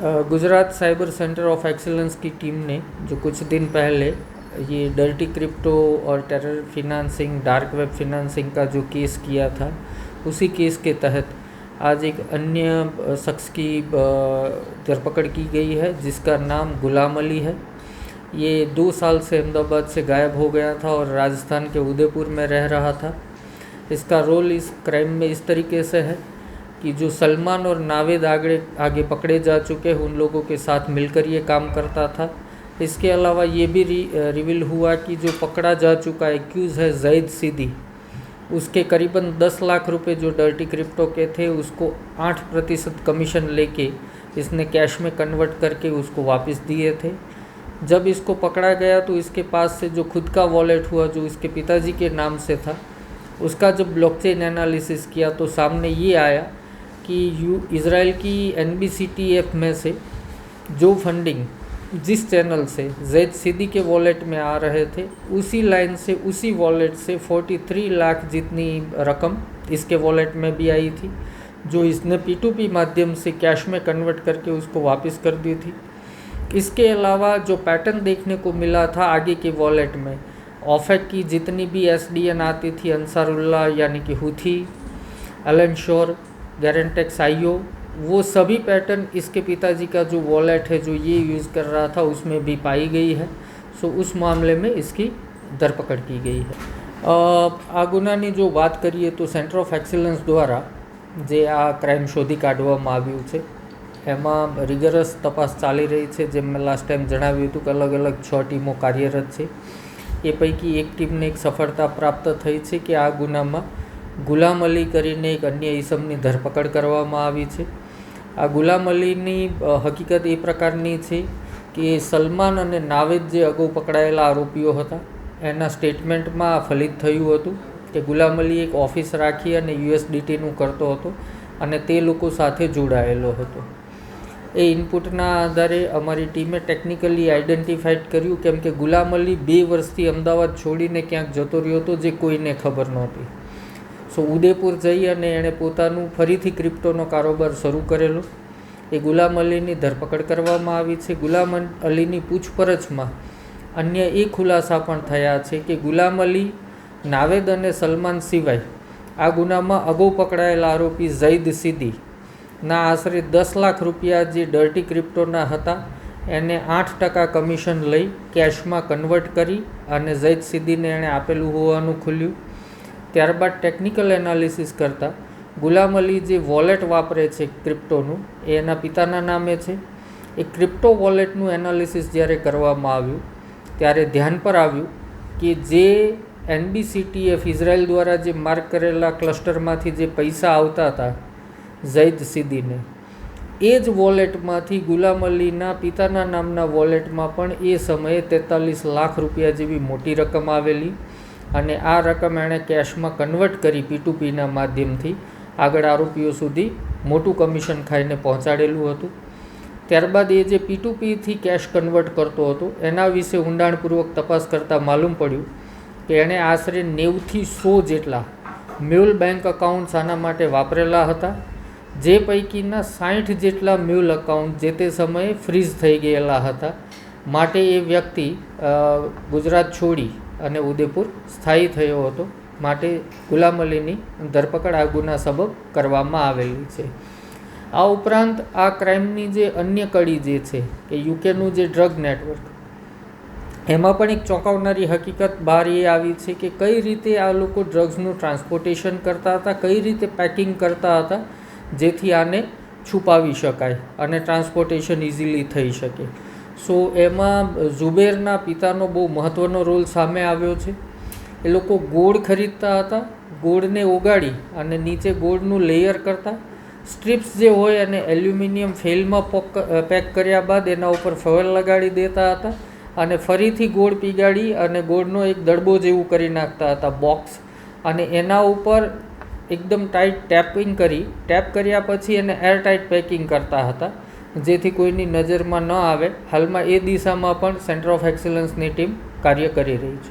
Gujarat cyber centre of excellence की team ने जो कुछ दिन पहले ये डर्टी क्रिप्टो और terror financing, dark web financing का जो केस किया था, उसी केस के तहत आज एक अन्य शख्स की धरपकड़ की गई है जिसका नाम गुलाम अली है। ये 2 साल से अहमदाबाद से गायब हो गया था और राजस्थान के उदयपुर में रह रहा था। इसका रोल इस क्राइम में इस तरीके से है कि जो सलमान और नावेद आगे पकड़े जा चुके हैं, उन लोगों के साथ मिलकर ये काम करता था। इसके अलावा ये भी रिवील हुआ कि जो पकड़ा जा चुका एक्यूज़ है जैद सिद्दी, उसके करीबन 10 लाख रुपए जो डर्टी क्रिप्टो के थे उसको 8% कमीशन लेके इसने कैश में कन्वर्ट करके उसको वापस दिए थे। जब इसको पकड़ा गया तो इसके पास से जो खुद का वॉलेट हुआ जो इसके पिताजी के नाम से था, उसका जब ब्लॉकचेन एनालिसिस किया तो सामने ये आया कि इज़राइल की NBCTF में से जो फंडिंग जिस चैनल से जैद सिद्दी के वॉलेट में आ रहे थे, उसी लाइन से उसी वॉलेट से 43 लाख जितनी रकम इसके वॉलेट में भी आई थी, जो इसने P2P माध्यम से कैश में कन्वर्ट करके उसको वापस कर दी थी। इसके अलावा जो पैटर्न देखने को मिला था आगे के वॉलेट में, ऑफेक की जितनी भी SDN आती थी, अंसारुल्लाह यानी कि हुथी, अलन शोर, गारंटेक्स IO, वो सभी पैटर्न इसके पिताजी का जो वॉलेट है जो ये यूज़ कर रहा था उसमें भी पाई गई है। सो उस मामले में इसकी धरपकड़ की गई है। आ गुनाની जो बात करिए तो सेंटर ऑफ एक्सीलेंस द्वारा જે આ ક્રાઇમ શોધી કાઢવામાં આવ્યું છે એમાં રિગરસ તપાસ ચાલી રહી છે। જેમ મેં લાસ્ટ ટાઈમ જણાવ્યું હતું કે અલગ અલગ 6 ટીમો કાર્યરત છે। એ પૈકી એક ટીમને એક સફળતા પ્રાપ્ત થઈ છે કે આ ગુનામાં ગુલામ અલી કરીને એક અન્ય ઈસમની ધરપકડ કરવામાં આવી છે। આ ગુલામ અલીની હકીકત એ પ્રકારની છે કે સલમાન અને નાવેદ જે અગાઉ પકડાયેલા આરોપીઓ હતા એના સ્ટેટમેન્ટમાં ફલિત થયું હતું કે ગુલામ અલી એક ઓફિસ રાખી અને USDTનું કરતો હતો અને તે લોકો સાથે જોડાયેલો હતો। એ ઇનપુટના આધારે અમારી ટીમે ટેકનિકલી આઈડેન્ટિફાઈડ કર્યું, કેમ કે ગુલામ અલી 2 વર્ષથી અમદાવાદ છોડીને ક્યાંક જતો રહ્યો હતો જે કોઈને ખબર નહોતી। સો ઉદયપુર જઈ અને એણે પોતાનું ફરીથી ક્રિપ્ટોનો કારોબાર શરૂ કરેલો। એ ગુલામ અલીની ધરપકડ કરવામાં આવી છે। ગુલામ અલીની પૂછપરછમાં અન્ય એ ખુલાસા પણ થયા છે કે ગુલામ અલી, નાવેદ અને સલમાન સિવાય આ ગુનામાં અગાઉ પકડાયેલા આરોપી જૈદ સિદ્દીના આશરે 10 લાખ રૂપિયા જે ડર્ટી ક્રિપ્ટોના હતા એને 8% કમિશન લઈ કેશમાં કન્વર્ટ કરી અને જૈદ સિદ્દીને એણે આપેલું હોવાનું ખુલ્યું। ત્યારબાદ ટેકનિકલ એનાલિસિસ કરતાં ગુલામ અલી જે વોલેટ વાપરે છે ક્રિપ્ટોનું એ એના પિતાના નામે છે। એ ક્રિપ્ટો વોલેટનું એનાલિસિસ જ્યારે કરવામાં આવ્યું ત્યારે ધ્યાન પર આવ્યું કે જે NBCTF ઇઝરાયલ દ્વારા જે માર્ક કરેલા ક્લસ્ટરમાંથી જે પૈસા આવતા હતા જૈદ સિદ્દીને, એ જ વોલેટમાંથી ગુલામ અલીના પિતાના નામના વોલેટમાં પણ એ સમયે 43 લાખ રૂપિયા જેવી મોટી રકમ આવેલી અને આ રકમ એણે કેશમાં કન્વર્ટ કરી P2Pના માધ્યમથી આગળ આરોપીઓ સુધી મોટું કમિશન ખાઈને પહોંચાડેલું હતું। ત્યારબાદ એ જે P2Pથી કેશ કન્વર્ટ કરતો હતો એના વિશે ઊંડાણપૂર્વક તપાસ કરતાં માલુમ પડ્યું કે એણે આશરે 90થી 100 જેટલા મ્યુલ બેંક અકાઉન્ટ્સ આના માટે વાપરેલા હતા, જે પૈકીના 60 જેટલા મ્યુલ અકાઉન્ટ જે તે સમયે ફ્રીઝ થઈ ગયેલા હતા। માટે એ વ્યક્તિ ગુજરાત છોડી અને ઉદયપુર સ્થાયી થયો હતો। માટે ગુલામ અલીની ધરપકડ આ ગુના સબબ કરવામાં આવેલી છે। આ ઉપરાંત આ ક્રાઇમની જે અન્ય કડી જે છે કે યુકેનું જે ડ્રગ નેટવર્ક, એમાં પણ એક ચોંકાવનારી હકીકત બહાર એ આવી છે કે કઈ રીતે આ લોકો ડ્રગ્સનું ટ્રાન્સપોર્ટેશન કરતા હતા, કઈ રીતે પેકિંગ કરતા હતા જેથી આને છુપાવી શકાય અને ટ્રાન્સપોર્ટેશન ઇઝીલી થઈ શકે। સો એમાં ઝુબેરના પિતાનો બહુ મહત્ત્વનો રોલ સામે આવ્યો છે। એ લોકો ગોળ ખરીદતા હતા, ગોળને ઓગાળી અને નીચે ગોળનું લેયર કરતા, સ્ટ્રીપ્સ જે હોય અને એલ્યુમિનિયમ ફેલમાં પેક કર્યા બાદ એના ઉપર ફોઇલ લગાડી દેતા હતા અને ફરીથી ગોળ પીગાળી અને ગોળનો એક દડબો જેવું કરી નાખતા હતા બોક્સ, અને એના ઉપર એકદમ ટાઈટ ટેપ કર્યા પછી એને એરટાઈટ પેકિંગ કરતા હતા જેથી કોઈની નજરમાં ન આવે। હાલમાં એ દિશામાં પણ સેન્ટર ઓફ એક્સિલન્સની ટીમ કાર્ય કરી રહી છે।